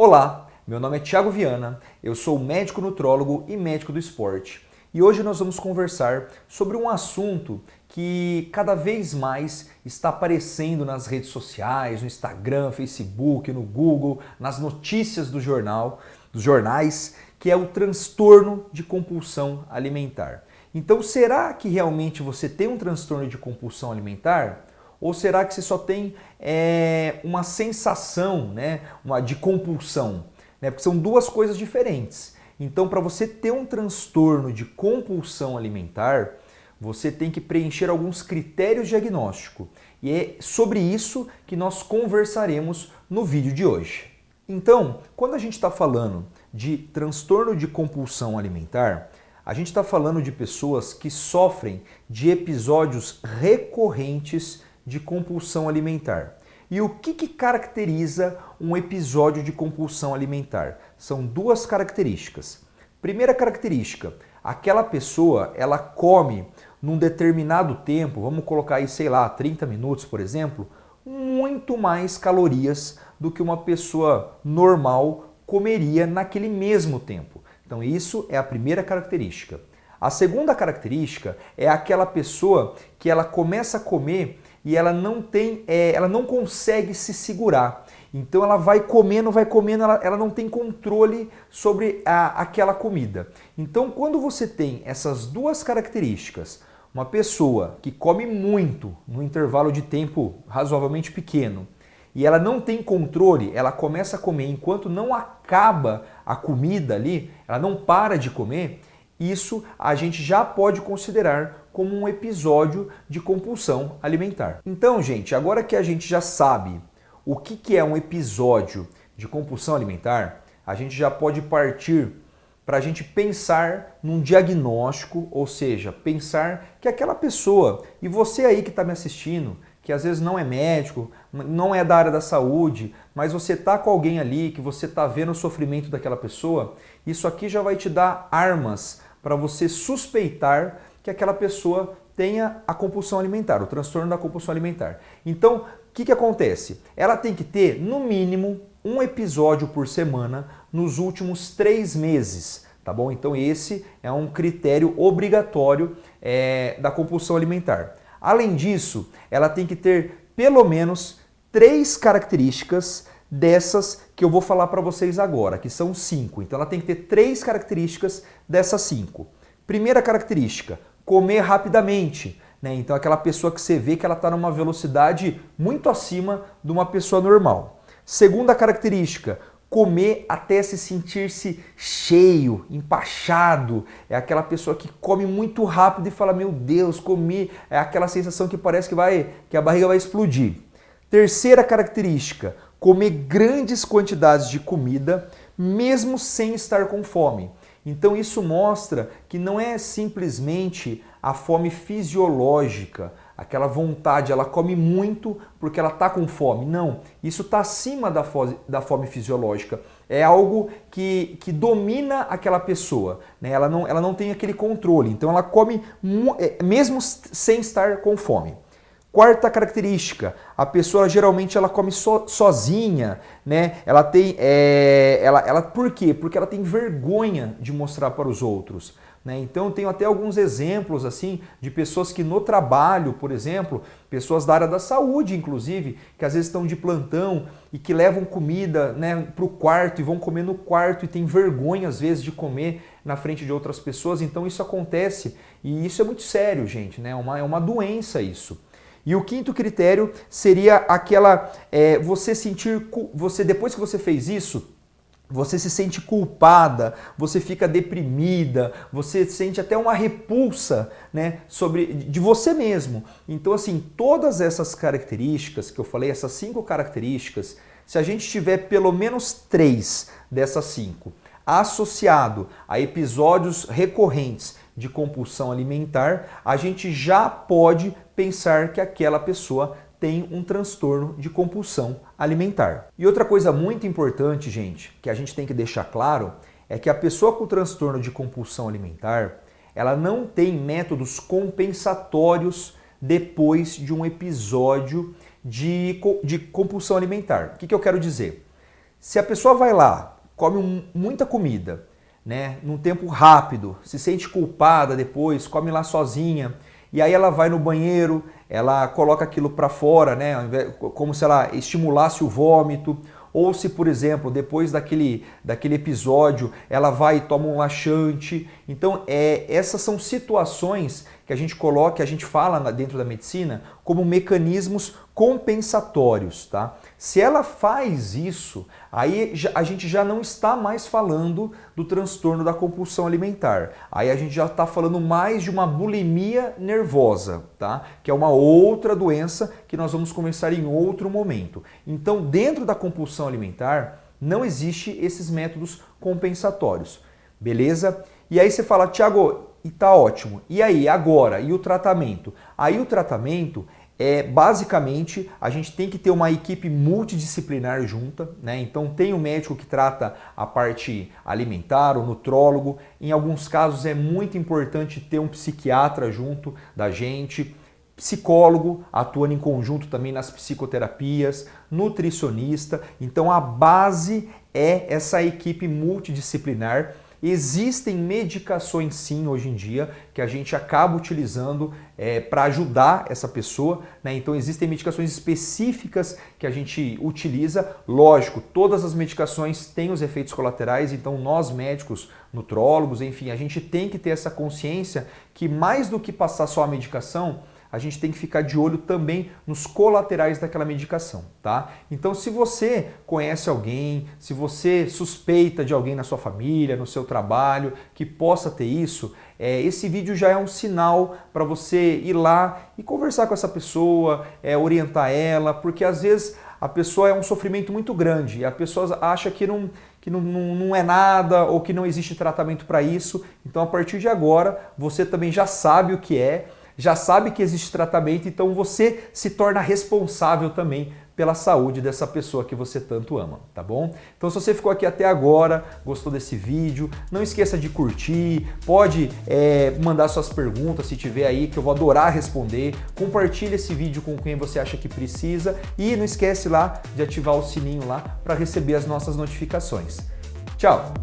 Olá, meu nome é Thiago Viana, eu sou médico nutrólogo e médico do esporte. E hoje nós vamos conversar sobre um assunto que cada vez mais está aparecendo nas redes sociais, no Instagram, Facebook, no Google, nas notícias dos jornais, que é o transtorno de compulsão alimentar. Então, será que realmente você tem um transtorno de compulsão alimentar? Ou será que você só tem uma sensação, de compulsão? Porque são duas coisas diferentes. Então, para você ter um transtorno de compulsão alimentar, você tem que preencher alguns critérios diagnósticos. E é sobre isso que nós conversaremos no vídeo de hoje. Então, quando a gente está falando de transtorno de compulsão alimentar, a gente está falando de pessoas que sofrem de episódios recorrentes de compulsão alimentar. E o que caracteriza um episódio de compulsão alimentar? São duas características. Primeira característica, aquela pessoa, ela come num determinado tempo, vamos colocar aí, 30 minutos, por exemplo, muito mais calorias do que uma pessoa normal comeria naquele mesmo tempo. Então isso é a primeira característica. A segunda característica é aquela pessoa que ela começa a comer e ela não consegue se segurar. Então ela vai comendo, ela não tem controle sobre aquela comida. Então quando você tem essas duas características, uma pessoa que come muito num intervalo de tempo razoavelmente pequeno, e ela não tem controle, ela começa a comer enquanto não acaba a comida ali, ela não para de comer, isso a gente já pode considerar como um episódio de compulsão alimentar. Então, gente, agora que a gente já sabe o que é um episódio de compulsão alimentar, a gente já pode partir para a gente pensar num diagnóstico, ou seja, pensar que aquela pessoa, e você aí que está me assistindo, que às vezes não é médico, não é da área da saúde, mas você está com alguém ali, que você está vendo o sofrimento daquela pessoa, isso aqui já vai te dar armas para você suspeitar que aquela pessoa tenha a compulsão alimentar, o transtorno da compulsão alimentar. Então, o que acontece? Ela tem que ter, no mínimo, um episódio por semana nos últimos 3 meses, tá bom? Então esse é um critério obrigatório da compulsão alimentar. Além disso, ela tem que ter pelo menos 3 características dessas que eu vou falar para vocês agora, que são 5. Então ela tem que ter 3 características dessas 5. Primeira característica, comer rapidamente. Então aquela pessoa que você vê que ela está numa velocidade muito acima de uma pessoa normal. Segunda característica, comer até se sentir-se cheio, empachado. É aquela pessoa que come muito rápido e fala, meu Deus, comi. É aquela sensação que parece que a barriga vai explodir. Terceira característica, comer grandes quantidades de comida, mesmo sem estar com fome. Então isso mostra que não é simplesmente a fome fisiológica, aquela vontade, ela come muito porque ela está com fome. Não, isso está acima da fome fisiológica. É algo que domina aquela pessoa, Ela não tem aquele controle, então ela come mesmo sem estar com fome. Quarta característica, a pessoa geralmente ela come sozinha, Ela tem, por quê? Porque ela tem vergonha de mostrar para os outros. Então eu tenho até alguns exemplos assim de pessoas que no trabalho, por exemplo, pessoas da área da saúde, inclusive, que às vezes estão de plantão e que levam comida para o quarto e vão comer no quarto e tem vergonha às vezes de comer na frente de outras pessoas. Então isso acontece e isso é muito sério, gente, É uma doença isso. E o quinto critério seria aquela, depois que você fez isso, você se sente culpada, você fica deprimida, você sente até uma repulsa, de você mesmo. Então, assim, todas essas características que eu falei, essas 5 características, se a gente tiver pelo menos 3 dessas 5 associado a episódios recorrentes de compulsão alimentar, a gente já pode pensar que aquela pessoa tem um transtorno de compulsão alimentar. E outra coisa muito importante, gente, que a gente tem que deixar claro, é que a pessoa com transtorno de compulsão alimentar, ela não tem métodos compensatórios depois de um episódio de compulsão alimentar. O que eu quero dizer? Se a pessoa vai lá, come muita comida, né, num tempo rápido, se sente culpada depois, come lá sozinha, e aí ela vai no banheiro, ela coloca aquilo para fora, né, como se ela estimulasse o vômito, ou se, por exemplo, depois daquele episódio, ela vai e toma um laxante. Então, essas são situações que a gente coloca, que a gente fala dentro da medicina, como mecanismos compensatórios, tá? Se ela faz isso, aí a gente já não está mais falando do transtorno da compulsão alimentar. Aí a gente já está falando mais de uma bulimia nervosa, tá? Que é uma outra doença que nós vamos conversar em outro momento. Então, dentro da compulsão alimentar, não existe esses métodos compensatórios, beleza? E aí você fala, Thiago, e tá ótimo. E aí, agora? E o tratamento? Aí o tratamento basicamente, a gente tem que ter uma equipe multidisciplinar junta, né? Então tem o médico que trata a parte alimentar, o nutrólogo. Em alguns casos é muito importante ter um psiquiatra junto da gente, psicólogo atuando em conjunto também nas psicoterapias, nutricionista. Então a base é essa equipe multidisciplinar. Existem medicações sim hoje em dia que a gente acaba utilizando para ajudar essa pessoa, né? Então existem medicações específicas que a gente utiliza. Lógico, todas as medicações têm os efeitos colaterais, então nós médicos, nutrólogos, enfim, a gente tem que ter essa consciência que mais do que passar só a medicação, a gente tem que ficar de olho também nos colaterais daquela medicação, tá? Então, se você conhece alguém, se você suspeita de alguém na sua família, no seu trabalho, que possa ter isso, esse vídeo já é um sinal para você ir lá e conversar com essa pessoa, orientar ela, porque às vezes a pessoa é um sofrimento muito grande e a pessoa acha que não é nada ou que não existe tratamento para isso. Então, a partir de agora, você também já sabe o que é, já sabe que existe tratamento, então você se torna responsável também pela saúde dessa pessoa que você tanto ama, tá bom? Então se você ficou aqui até agora, gostou desse vídeo, não esqueça de curtir, pode mandar suas perguntas se tiver aí, que eu vou adorar responder. Compartilhe esse vídeo com quem você acha que precisa e não esquece lá de ativar o sininho lá para receber as nossas notificações. Tchau!